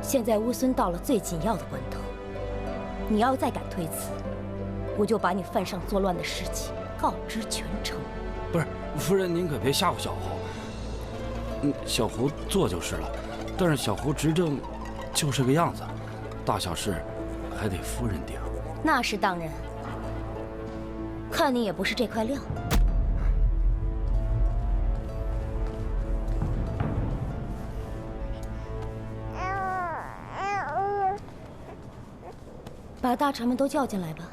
现在乌孙到了最紧要的关头，你要再敢推辞，我就把你犯上作乱的事情告知全城。不是，夫人您可别吓唬小侯。小侯做就是了，但是小侯执政就是个样子，大小事还得夫人定。那是当然，看你也不是这块料。把大臣们都叫进来吧。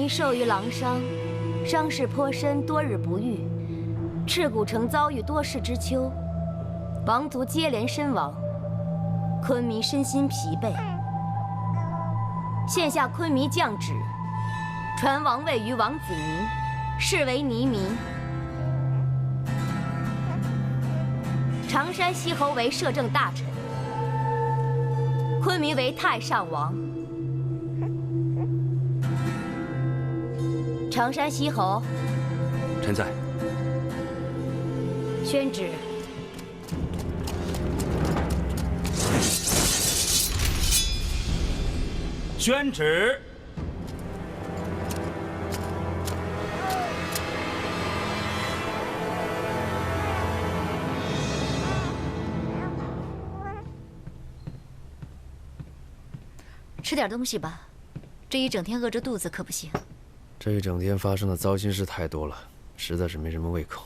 受于狼伤，伤势颇深，多日不愈。赤谷城遭遇多事之秋，王族接连身亡，昆弥身心疲惫。现下昆弥降旨，传王位于王子宁，是为黎民。常山西侯为摄政大臣，昆弥为太上王。常山西侯，臣在。宣旨。宣旨。吃点东西吧，这一整天饿着肚子可不行。这一整天发生的糟心事太多了，实在是没什么胃口。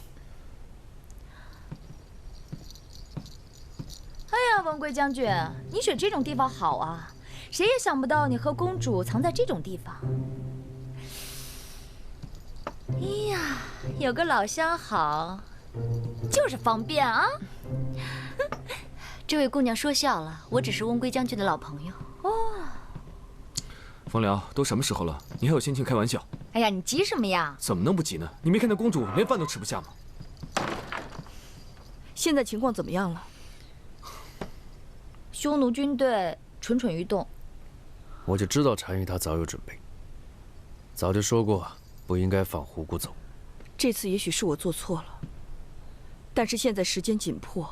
哎呀，王贵将军，你选这种地方好啊！谁也想不到你和公主藏在这种地方。哎呀，有个老相好，就是方便啊！这位姑娘说笑了，我只是温归将军的老朋友。哦。冯辽，都什么时候了，你还有心情开玩笑？哎呀，你急什么呀？怎么能不急呢？你没看到公主连饭都吃不下吗？现在情况怎么样了？匈奴军队蠢蠢欲动。我就知道单于他早有准备，早就说过不应该放胡姑走。这次也许是我做错了，但是现在时间紧迫，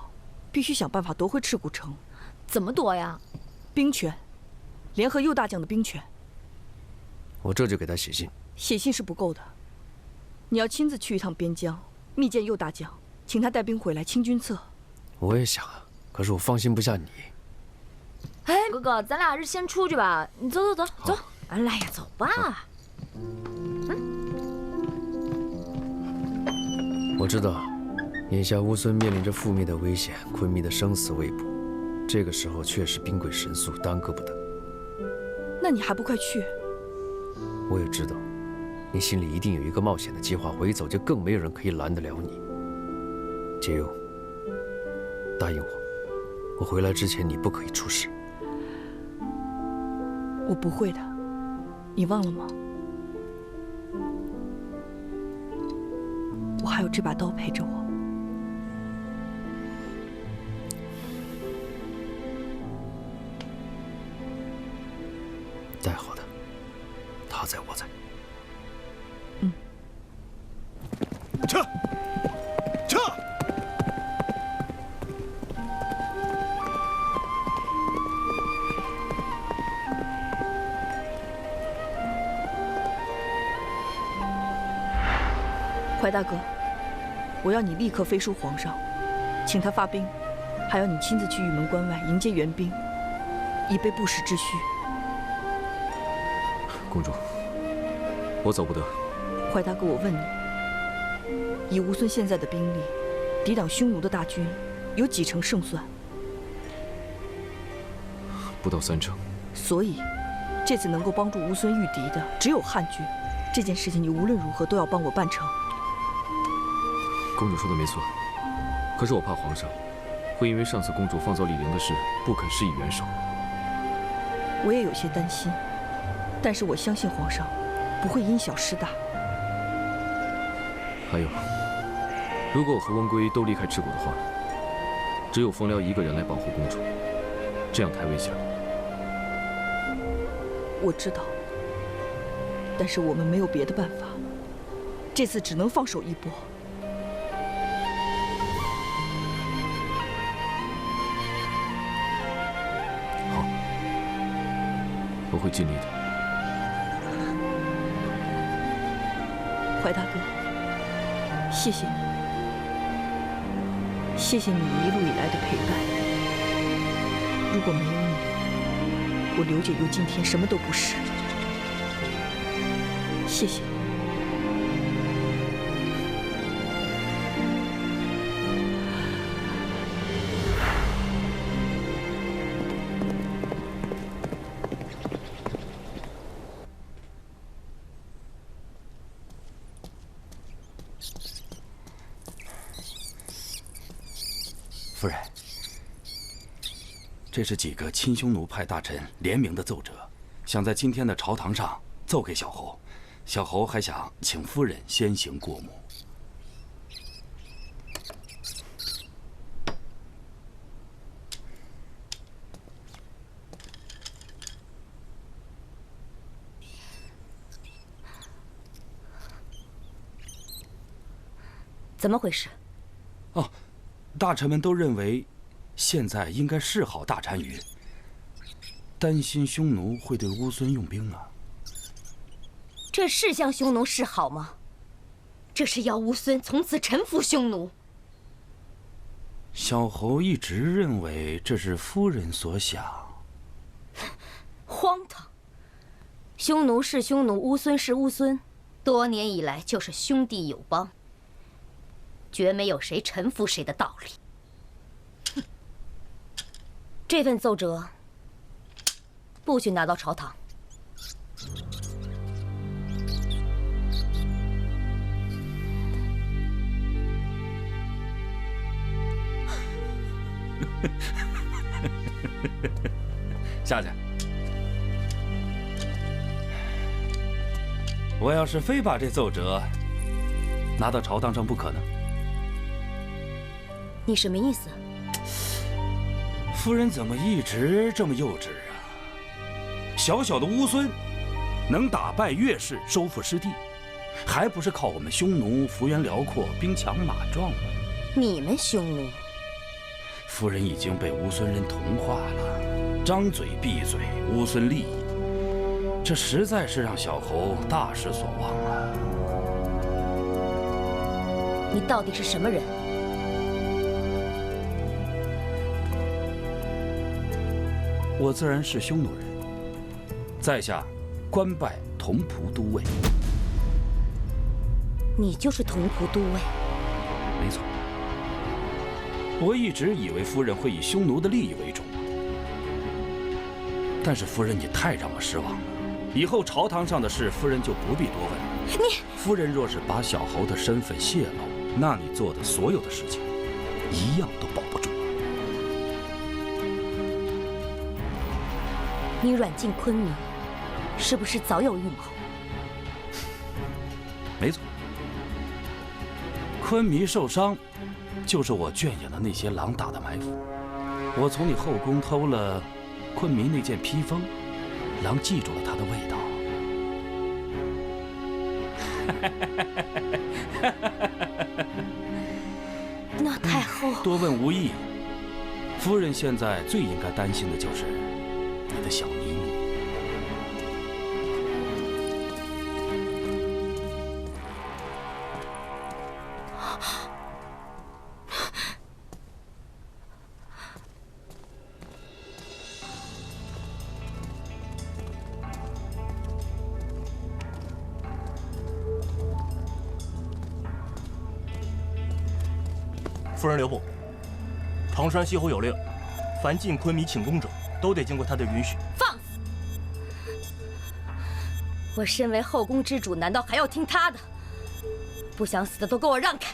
必须想办法夺回赤谷城。怎么夺呀？兵权，联合右大将的兵权。我这就给他写信。写信是不够的，你要亲自去一趟边疆，密见右大将，请他带兵回来清君侧，我也想啊，可是我放心不下你。哎，哥哥，咱俩还是先出去吧。你走走走走，来呀，走吧。我知道，眼下乌孙面临着覆灭的危险，昆弥的生死未卜，这个时候确实兵贵神速，耽搁不得。那你还不快去？我也知道，你心里一定有一个冒险的计划，我一走就更没有人可以拦得了你。解忧，答应我，我回来之前你不可以出事。我不会的，你忘了吗？我还有这把刀陪着我。带好的，他在我在。撤！撤！怀大哥，我要你立刻飞书皇上，请他发兵，还要你亲自去玉门关外迎接援兵，以备不时之需。公主，我走不得。怀大哥，我问你，以乌孙现在的兵力，抵挡匈奴的大军，有几成胜算？不到3成。所以，这次能够帮助乌孙御敌的，只有汉军。这件事情，你无论如何都要帮我办成。公主说的没错，可是我怕皇上会因为上次公主放走李陵的事不肯施以援手。我也有些担心，但是我相信皇上不会因小失大。还有，如果我和温归都离开赤谷的话，只有风撩一个人来保护公主，这样太危险了。我知道，但是我们没有别的办法，这次只能放手一搏。好，我会尽力的。怀大哥，谢谢你，谢谢你一路以来的陪伴。如果没有你，我刘解忧今天什么都不是。谢谢。夫人，这是几个亲匈奴派大臣联名的奏折，想在今天的朝堂上奏给小侯。小侯还想请夫人先行过目。怎么回事？哦，大臣们都认为，现在应该示好大单于，担心匈奴会对乌孙用兵啊。这是向匈奴示好吗？这是要乌孙从此臣服匈奴。小侯一直认为这是夫人所想。荒唐！匈奴是匈奴，乌孙是乌孙，多年以来就是兄弟友邦，绝没有谁臣服谁的道理。哼！这份奏折不许拿到朝堂。下去。我要是非把这奏折拿到朝堂上，不可能。你什么意思？夫人怎么一直这么幼稚啊？小小的乌孙，能打败越氏，收复失地，还不是靠我们匈奴幅员辽阔、兵强马壮吗？你们匈奴？夫人已经被乌孙人同化了，张嘴闭嘴乌孙利益，这实在是让小侯大失所望啊！你到底是什么人？我自然是匈奴人，在下官拜同蒲都尉。你就是同蒲都尉？没错。我一直以为夫人会以匈奴的利益为重，但是夫人你太让我失望了。以后朝堂上的事，夫人就不必多问了。夫人若是把小侯的身份泄露，那你做的所有的事情，一样都保不住。你软禁昆明，是不是早有预谋？没错，昆弥受伤，就是我圈养的那些狼打的埋伏。我从你后宫偷了昆弥那件披风，狼记住了它的味道。那太后多问无益。夫人现在最应该担心的就是你的小妮妮。夫人留步。常山西侯有令，凡进昆弥请功者，都得经过他的允许。放肆！我身为后宫之主，难道还要听他的？不想死的都给我让开！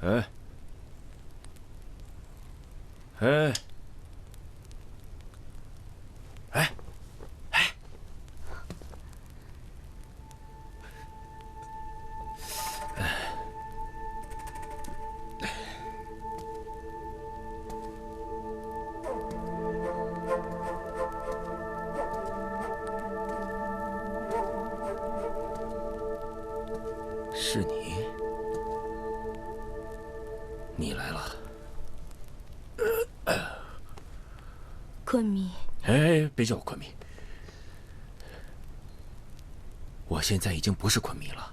哎，哎，哎，哎，是你。你来了，昆弥。哎，别叫我昆弥，我现在已经不是昆弥了。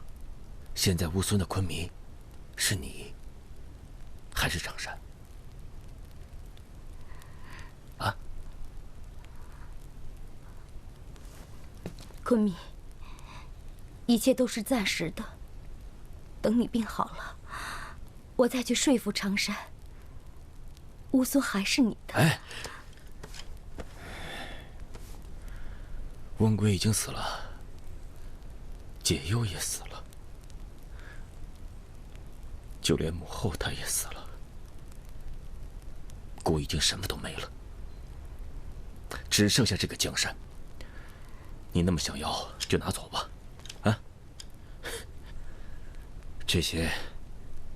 现在乌孙的昆弥，是你，还是常山？啊？昆弥，一切都是暂时的，等你病好了，我再去说服常山，乌孙还是你的。哎，温归已经死了，解忧也死了，就连母后她也死了，姑已经什么都没了，只剩下这个江山。你那么想要，就拿走吧，啊？这些。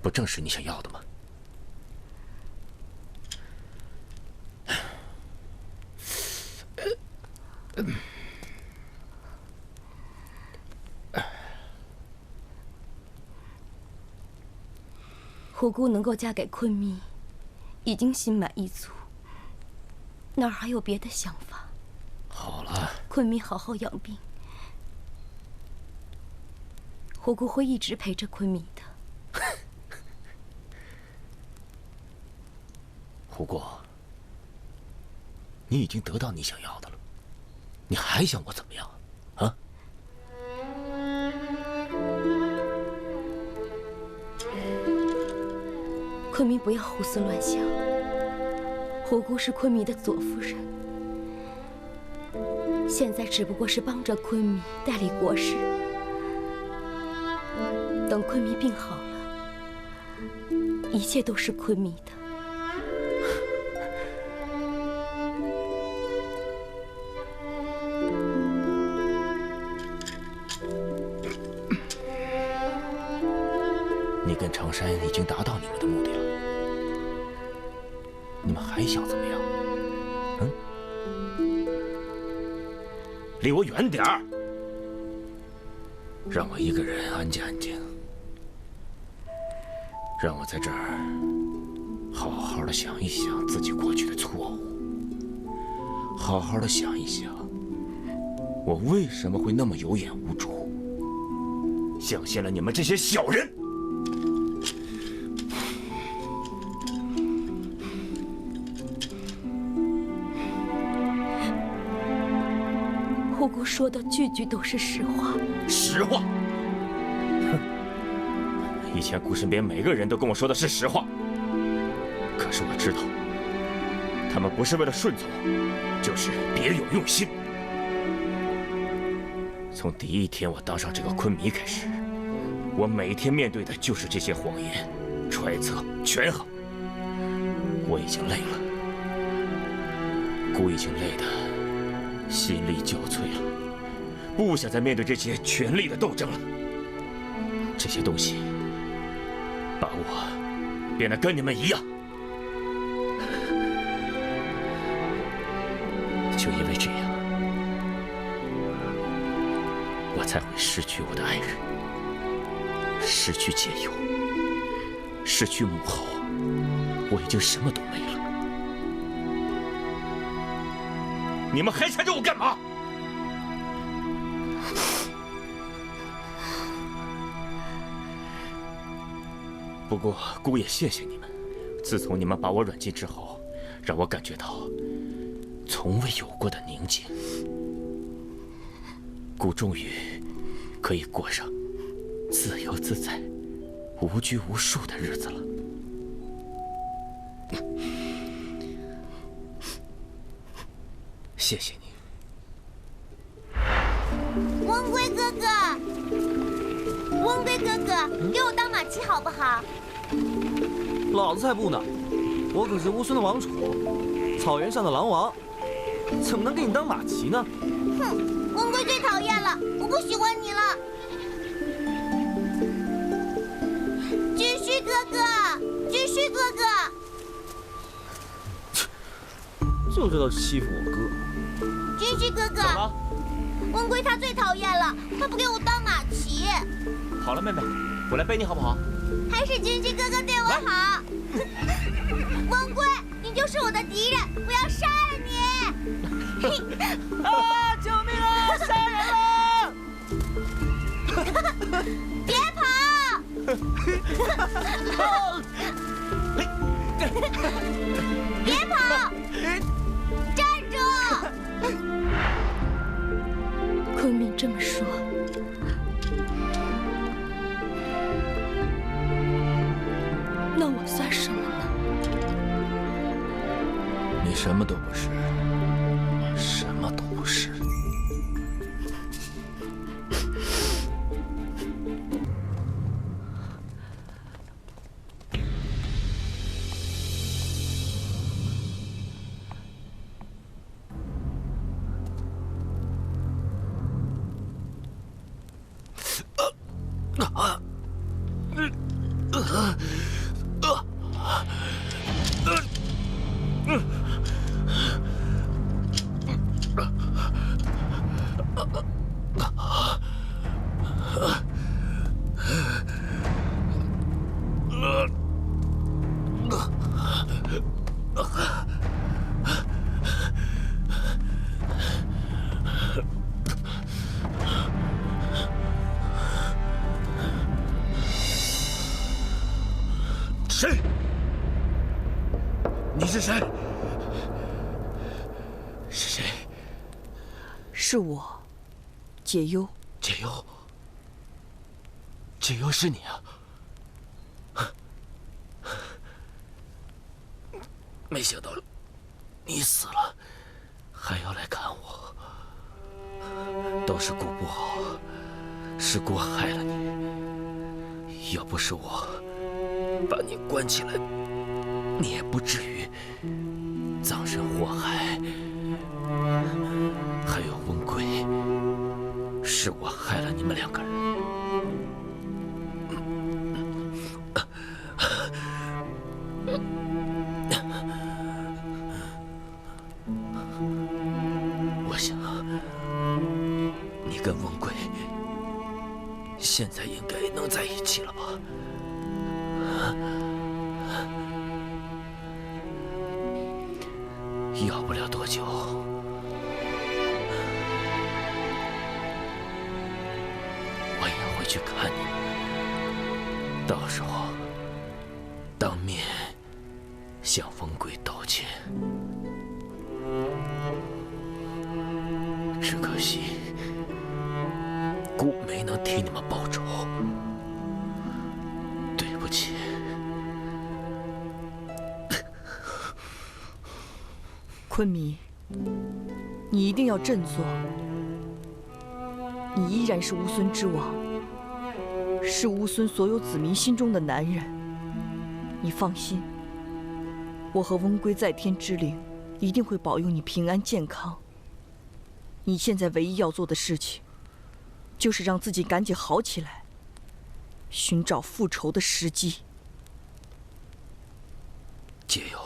不正是你想要的吗？虎姑能够嫁给昆弥，已经心满意足，哪儿还有别的想法？好了，昆弥好好养病，虎姑会一直陪着昆弥的。胡过，你已经得到你想要的了，你还想我怎么样啊？昆弥不要胡思乱想，虎姑是昆弥的左夫人，现在只不过是帮着昆弥代理国事，等昆弥病好了，一切都是昆弥的。你跟常山已经达到你们的目的了，你们还想怎么样？离我远点儿，让我一个人安静安静，让我在这儿好好的想一想自己过去的错误，好好的想一想，我为什么会那么有眼无珠，想陷了你们这些小人。虎姑说的句句都是实话。实话？哼！以前顾身边每个人都跟我说的是实话，可是我知道，他们不是为了顺从，就是别有用心。从第一天我当上这个昆迷开始，我每天面对的就是这些谎言、揣测、权衡。我已经累了，姑已经累得心力交瘁了，不想再面对这些权力的斗争了。这些东西把我变得跟你们一样，就因为这样，我才会失去我的爱人，失去解忧，失去母后，我已经什么都没了。你们还缠着我干嘛？不过姑也谢谢你们，自从你们把我软禁之后，让我感觉到从未有过的宁静。姑终于可以过上自由自在、无拘无束的日子了。谢谢你，翁龟哥哥。翁龟哥哥，给我当马骑好不好？老子才不呢！我可是乌孙的王储，草原上的狼王，怎么能给你当马骑呢？哼，翁龟最讨厌了，我不喜欢你了。军须哥哥，军须哥哥，就知道欺负我哥。军须哥哥，翁龟他最讨厌了，他不给我当马骑。好了，妹妹，我来背你好不好？还是军须哥哥对我好。翁龟，你就是我的敌人，我要杀了你！啊！救命啊！杀人了！别跑！别跑！站住！昆明这么说，那我算什么呢？你什么都不是，什么都不是。谁？你是谁？是谁？是我，解忧。解忧？解忧是你啊！没想到你死了，还要来看我。都是姑不好，是姑害了你。要不是我把你关起来，你也不至于葬身火海。还有翁贵，是我害了你们两个人。现在应该能在一起了吧？要不了多久，我也会去看你，到时候当面向翁贵道歉。只可惜姑没能替你们报仇，对不起。昆弥，你一定要振作，你依然是乌孙之王，是乌孙所有子民心中的男人。你放心，我和翁归在天之灵一定会保佑你平安健康。你现在唯一要做的事情，就是让自己赶紧好起来，寻找复仇的时机。解忧，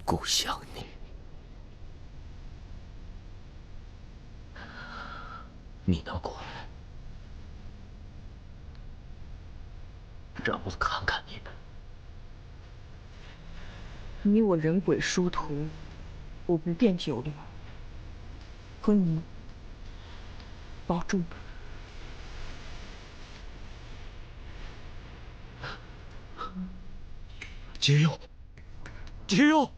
姑想你。你能过来，让我看看你。你我人鬼殊途，我不便久留。昆弥，保重。解忧，解忧。